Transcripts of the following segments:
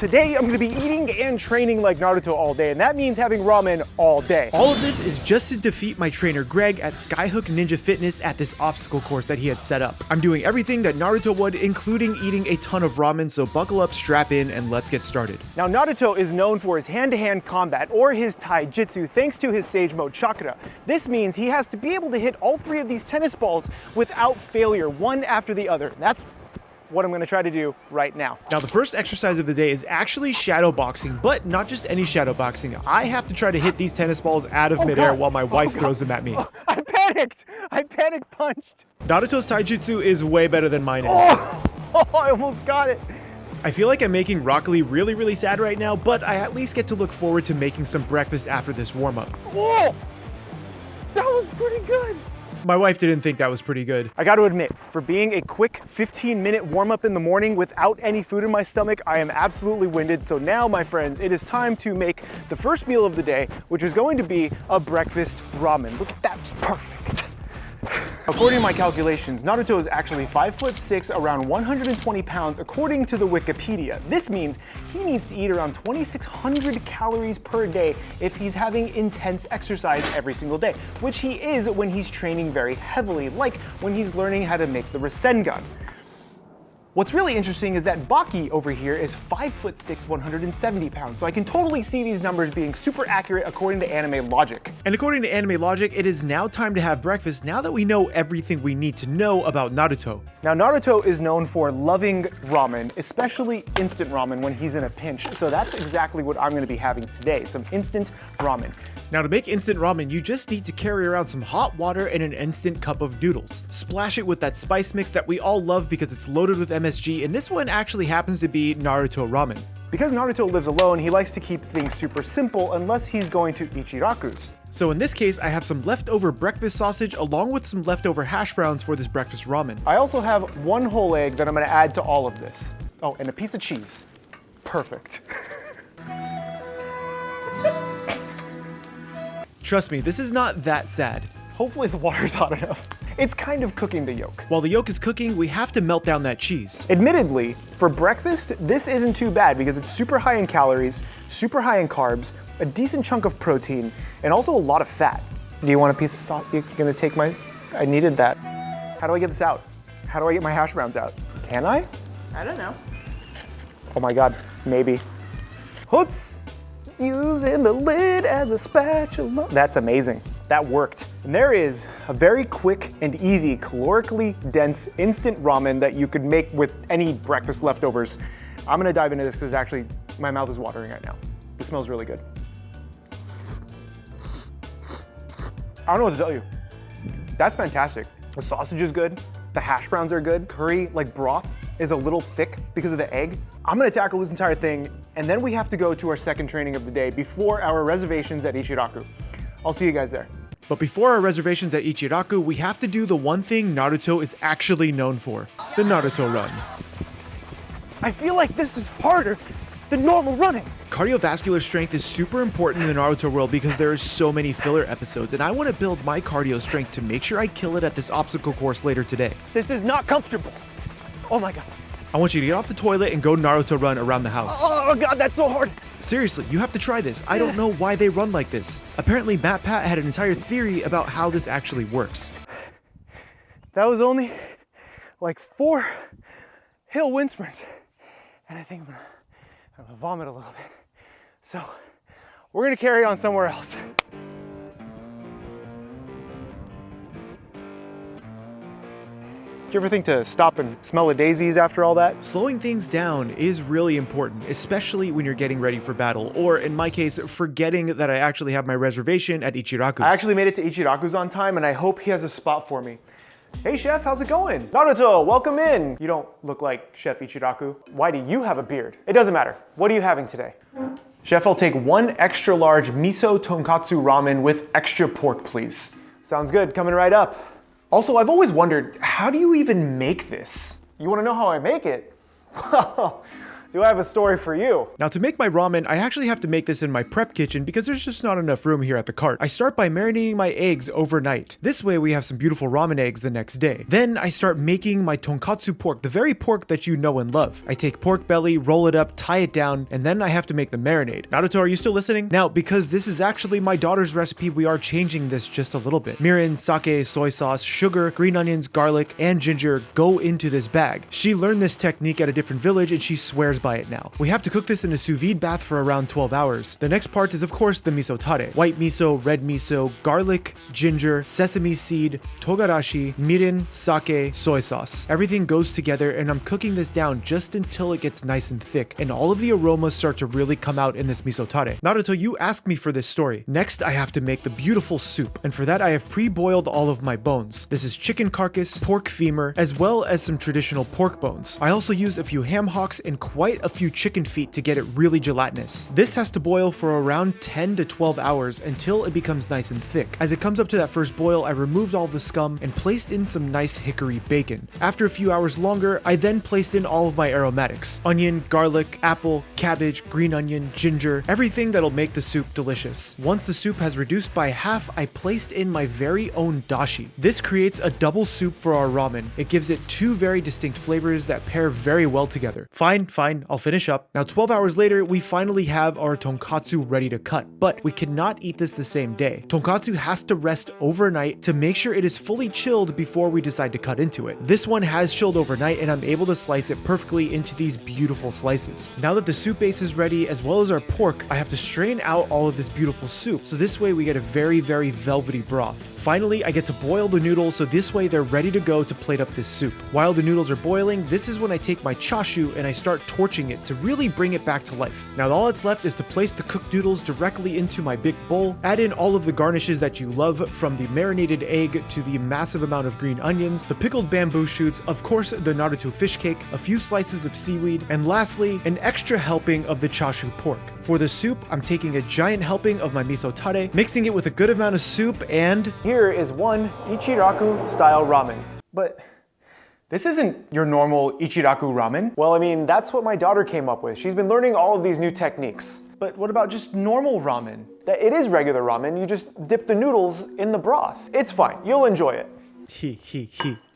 Today I'm gonna be eating and training like Naruto all day, and that means having ramen all day. All of this is just to defeat my trainer Greg at Skyhook Ninja Fitness at this obstacle course that he had set up. I'm doing everything that Naruto would, including eating a ton of ramen, so buckle up, strap in, and let's get started. Now Naruto is known for his hand-to-hand combat, or his taijutsu, thanks to his Sage Mode chakra. This means he has to be able to hit all three of these tennis balls without failure, one after the other. That's what I'm gonna try to do right now. Now the first exercise of the day is actually shadow boxing, but not just any shadow boxing. I have to try to hit these tennis balls out of midair while my wife throws them at me. I panicked! I panic punched! Naruto's taijutsu is way better than mine is. Oh, I almost got it! I feel like I'm making Rock Lee really sad right now, but I at least get to look forward to making some breakfast after this warm-up. Whoa! That was pretty good! My wife didn't think that was pretty good. I gotta admit, for being a quick 15-minute warm-up in the morning without any food in my stomach, I am absolutely winded. So now, my friends, it is time to make the first meal of the day, which is going to be a breakfast ramen. Look at that, it's perfect. According to my calculations, Naruto is actually 5'6", around 120 pounds, according to the Wikipedia. This means he needs to eat around 2,600 calories per day if he's having intense exercise every single day, which he is when he's training very heavily, like when he's learning how to make the Rasengan. What's really interesting is that Baki over here is 5'6", 170 pounds, so I can totally see these numbers being super accurate according to anime logic. And according to anime logic, it is now time to have breakfast now that we know everything we need to know about Naruto. Now Naruto is known for loving ramen, especially instant ramen when he's in a pinch, so that's exactly what I'm going to be having today, some instant ramen. Now to make instant ramen, you just need to carry around some hot water and an instant cup of noodles. Splash it with that spice mix that we all love because it's loaded with MSG, and this one actually happens to be Naruto ramen. Because Naruto lives alone, he likes to keep things super simple unless he's going to Ichiraku's. So in this case, I have some leftover breakfast sausage along with some leftover hash browns for this breakfast ramen. I also have one whole egg that I'm going to add to all of this. Oh, and a piece of cheese. Perfect. Trust me, this is not that sad. Hopefully the water's hot enough. It's kind of cooking the yolk. While the yolk is cooking, we have to melt down that cheese. Admittedly, for breakfast, this isn't too bad because it's super high in calories, super high in carbs, a decent chunk of protein, and also a lot of fat. Do you want a piece of sauce? You're gonna take my, I needed that. How do I get this out? How do I get my hash browns out? Can I? I don't know. Oh my God, maybe. Hoots! Using the lid as a spatula. That's amazing. That worked. And there is a very quick and easy, calorically dense instant ramen that you could make with any breakfast leftovers. I'm gonna dive into this because actually my mouth is watering right now. This smells really good. I don't know what to tell you. That's fantastic. The sausage is good. The hash browns are good. Curry, like broth, is a little thick because of the egg. I'm gonna tackle this entire thing, and then we have to go to our second training of the day before our reservations at Ichiraku. I'll see you guys there. But before our reservations at Ichiraku, we have to do the one thing Naruto is actually known for, the Naruto run. I feel like this is harder than normal running. Cardiovascular strength is super important in the Naruto world because there are so many filler episodes, and I want to build my cardio strength to make sure I kill it at this obstacle course later today. This is not comfortable. Oh my God. I want you to get off the toilet and go Naruto run around the house. Oh God, that's so hard. Seriously, you have to try this. I don't know why they run like this. Apparently, Matt Pat had an entire theory about how this actually works. That was only like 4 hill wind sprints. And I think I'm gonna vomit a little bit. So we're gonna carry on somewhere else. Do you ever think to stop and smell the daisies after all that? Slowing things down is really important, especially when you're getting ready for battle, or in my case, forgetting that I actually have my reservation at Ichiraku's. I actually made it to Ichiraku's on time, and I hope he has a spot for me. Hey chef, how's it going? Naruto, welcome in. You don't look like Chef Ichiraku. Why do you have a beard? It doesn't matter. What are you having today? Chef, I'll take 1 extra large miso tonkotsu ramen with extra pork, please. Sounds good, coming right up. Also, I've always wondered, how do you even make this? You wanna know how I make it? Well, do I have a story for you. Now to make my ramen, I actually have to make this in my prep kitchen because there's just not enough room here at the cart. I start by marinating my eggs overnight. This way we have some beautiful ramen eggs the next day. Then I start making my tonkotsu pork, the very pork that you know and love. I take pork belly, roll it up, tie it down, and then I have to make the marinade. Naruto, are you still listening? Now, because this is actually my daughter's recipe, we are changing this just a little bit. Mirin, sake, soy sauce, sugar, green onions, garlic, and ginger go into this bag. She learned this technique at a different village and she swears by it now. We have to cook this in a sous vide bath for around 12 hours. The next part is of course the miso tare. White miso, red miso, garlic, ginger, sesame seed, togarashi, mirin, sake, soy sauce. Everything goes together and I'm cooking this down just until it gets nice and thick and all of the aromas start to really come out in this miso tare. Naruto, you asked me for this story. Next, I have to make the beautiful soup, and for that I have pre-boiled all of my bones. This is chicken carcass, pork femur, as well as some traditional pork bones. I also used a few ham hocks and quite a few chicken feet to get it really gelatinous. This has to boil for around 10 to 12 hours until it becomes nice and thick. As it comes up to that first boil, I removed all the scum and placed in some nice hickory bacon. After a few hours longer, I then placed in all of my aromatics: onion, garlic, apple, cabbage, green onion, ginger, everything that'll make the soup delicious. Once the soup has reduced by half, I placed in my very own dashi. This creates a double soup for our ramen. It gives it two very distinct flavors that pair very well together. Fine, I'll finish up. Now 12 hours later, we finally have our tonkatsu ready to cut, but we cannot eat this the same day. Tonkatsu has to rest overnight to make sure it is fully chilled before we decide to cut into it. This one has chilled overnight and I'm able to slice it perfectly into these beautiful slices. Now that the soup base is ready, as well as our pork, I have to strain out all of this beautiful soup, so this way we get a very velvety broth. Finally, I get to boil the noodles, so this way they're ready to go to plate up this soup. While the noodles are boiling, this is when I take my chashu and I start torching it to really bring it back to life. Now all that's left is to place the cooked noodles directly into my big bowl, add in all of the garnishes that you love, from the marinated egg to the massive amount of green onions, the pickled bamboo shoots, of course the Naruto fish cake, a few slices of seaweed, and lastly, an extra helping of the chashu pork. For the soup, I'm taking a giant helping of my miso tare, mixing it with a good amount of soup, and here is one Ichiraku style ramen. But this isn't your normal Ichiraku ramen. Well, I mean, that's what my daughter came up with. She's been learning all of these new techniques. But what about just normal ramen? It is regular ramen, you just dip the noodles in the broth. It's fine, you'll enjoy it.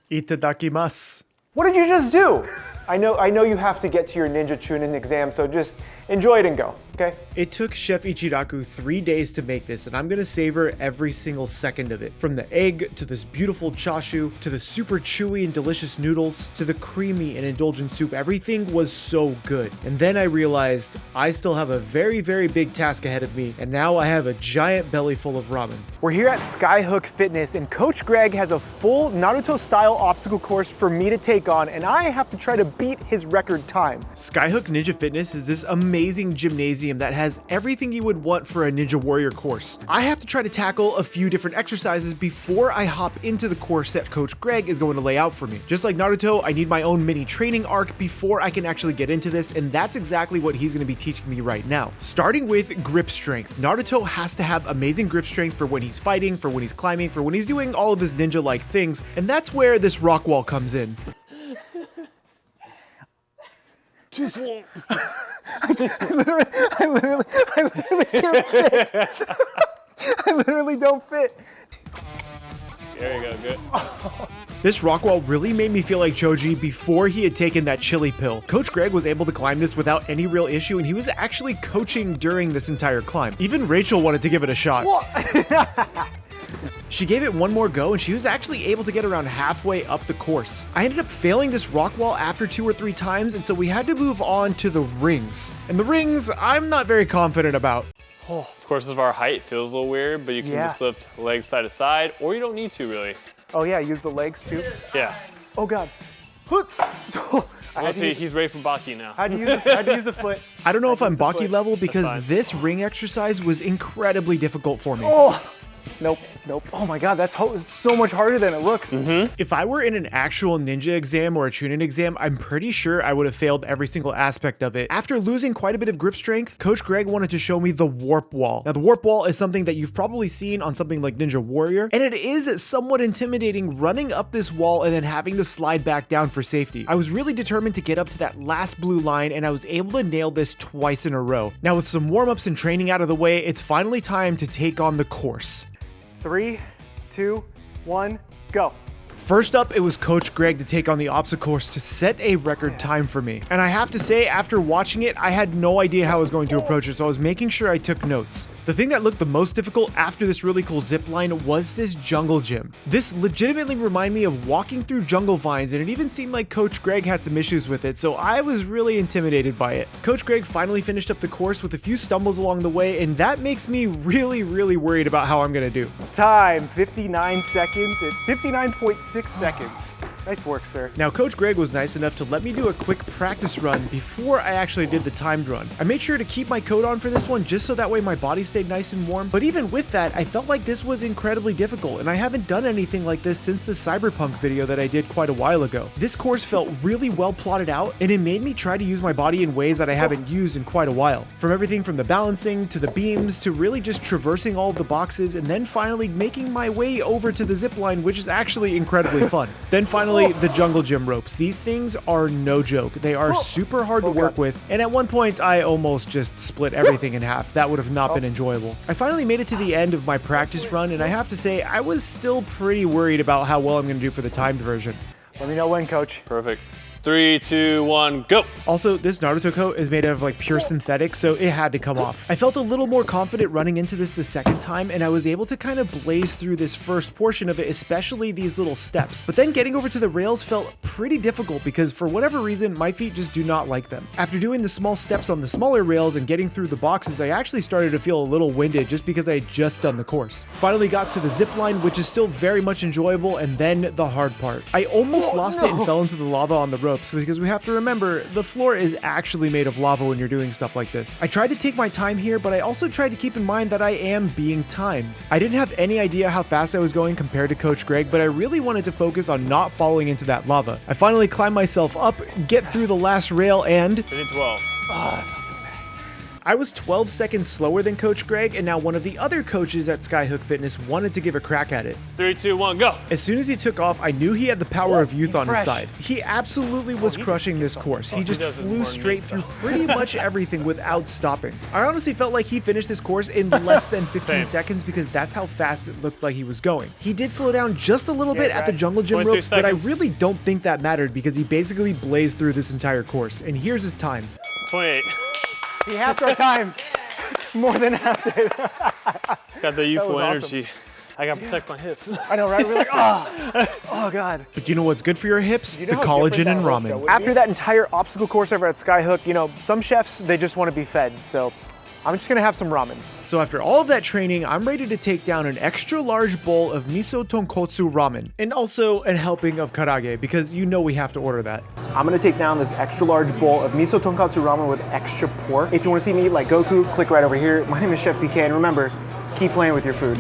Itadakimasu. What did you just do? I know you have to get to your Ninja Chunin exam, so just enjoy it and go, okay? It took Chef Ichiraku 3 days to make this, and I'm gonna savor every single second of it. From the egg, to this beautiful chashu, to the super chewy and delicious noodles, to the creamy and indulgent soup, everything was so good. And then I realized I still have a very big task ahead of me, and now I have a giant belly full of ramen. We're here at Skyhook Fitness, and Coach Greg has a full Naruto-style obstacle course for me to take on, and I have to try to beat his record time. Skyhook Ninja Fitness is this amazing gymnasium that has everything you would want for a Ninja Warrior course. I have to try to tackle a few different exercises before I hop into the course that Coach Greg is going to lay out for me. Just like Naruto, I need my own mini training arc before I can actually get into this, and that's exactly what he's going to be teaching me right now. Starting with grip strength. Naruto has to have amazing grip strength for when he's fighting, for when he's climbing, for when he's doing all of his ninja-like things, and that's where this rock wall comes in. Too small. I literally can't fit. I literally don't fit. There you go, good. This rock wall really made me feel like Choji before he had taken that chili pill. Coach Greg was able to climb this without any real issue, and he was actually coaching during this entire climb. Even Rachel wanted to give it a shot. She gave it one more go and she was actually able to get around halfway up the course. I ended up failing this rock wall after 2 or 3 times, and so we had to move on to the rings. And the rings, I'm not very confident about. Oh, of course, of our height, feels a little weird, but you can just lift legs side to side, or you don't need to really. Oh yeah, use the legs too? Yeah. Oh God. Let's see, he's ready for Baki now. How'd you use the foot? I don't know if I'm Baki level because this ring exercise was incredibly difficult for me. Oh, nope. Nope. Oh my God, that's so much harder than it looks. If I were in an actual ninja exam or a Chunin exam, I'm pretty sure I would have failed every single aspect of it. After losing quite a bit of grip strength, Coach Greg wanted to show me the warp wall. Now, the warp wall is something that you've probably seen on something like Ninja Warrior, and it is somewhat intimidating running up this wall and then having to slide back down for safety. I was really determined to get up to that last blue line, and I was able to nail this twice in a row. Now, with some warm-ups and training out of the way, it's finally time to take on the course. 3, 2, 1, go. First up, it was Coach Greg to take on the obstacle course to set a record time for me. And I have to say, after watching it, I had no idea how I was going to approach it, so I was making sure I took notes. The thing that looked the most difficult after this really cool zip line was this jungle gym. This legitimately reminded me of walking through jungle vines, and it even seemed like Coach Greg had some issues with it, so I was really intimidated by it. Coach Greg finally finished up the course with a few stumbles along the way, and that makes me really worried about how I'm gonna do. Time, 59 seconds at 59.6 seconds. Nice work, sir. Now, Coach Greg was nice enough to let me do a quick practice run before I actually did the timed run. I made sure to keep my coat on for this one just so that way my body stayed nice and warm. But even with that, I felt like this was incredibly difficult, and I haven't done anything like this since the Cyberpunk video that I did quite a while ago. This course felt really well plotted out, and it made me try to use my body in ways that I haven't used in quite a while. From everything from the balancing to the beams to really just traversing all of the boxes and then finally making my way over to the zip line, which is actually incredibly fun. Then finally, the jungle gym ropes. These things are no joke. They are super hard to work with, and at one point I almost just split everything in half. That would have not been enjoyable. I finally made it to the end of my practice run, and I have to say I was still pretty worried about how well I'm going to do for the timed version. Let me know when, Coach. Perfect. 3, 2, 1, go. Also, this Naruto coat is made out of like pure synthetic, so it had to come off. I felt a little more confident running into this the second time, and I was able to kind of blaze through this first portion of it, especially these little steps. But then getting over to the rails felt pretty difficult because for whatever reason, my feet just do not like them. After doing the small steps on the smaller rails and getting through the boxes, I actually started to feel a little winded just because I had just done the course. Finally got to the zip line, which is still very much enjoyable, and then the hard part. I almost lost it and fell into the lava on the ropes because we have to remember the floor is actually made of lava when you're doing stuff like this. I tried to take my time here, but I also tried to keep in mind that I am being timed. I didn't have any idea how fast I was going compared to Coach Greg, but I really wanted to focus on not falling into that lava. I finally climbed myself up, get through the last rail, and... I did 12. I was 12 seconds slower than Coach Greg, and now one of the other coaches at Skyhook Fitness wanted to give a crack at it. 3, 2, 1, go. As soon as he took off, I knew he had the power of youth on his fresh. side. He absolutely was crushing this course. He just flew straight through pretty much everything without stopping. I honestly felt like he finished this course in less than 15 seconds because that's how fast it looked like he was going. He did slow down just a little bit at the jungle gym 22 ropes, but I seconds. really don't think that mattered because he basically blazed through this entire course. And here's his time. 28. He halved our time. More than half it. It's got the youthful was awesome. energy. I gotta protect my hips. I know, right? We're like, oh God. But you know what's good for your hips? You The know how collagen different and that was, ramen. Joe? After that entire obstacle course over at Skyhook, you know, some chefs, they just want to be fed. So I'm just gonna have some ramen. So after all of that training, I'm ready to take down an extra large bowl of miso tonkotsu ramen and also a helping of karage because you know we have to order that. I'm gonna take down this extra large bowl of miso tonkotsu ramen with extra pork. If you wanna see me eat like Goku, click right over here. My name is CHEFPK, and remember, keep playing with your food.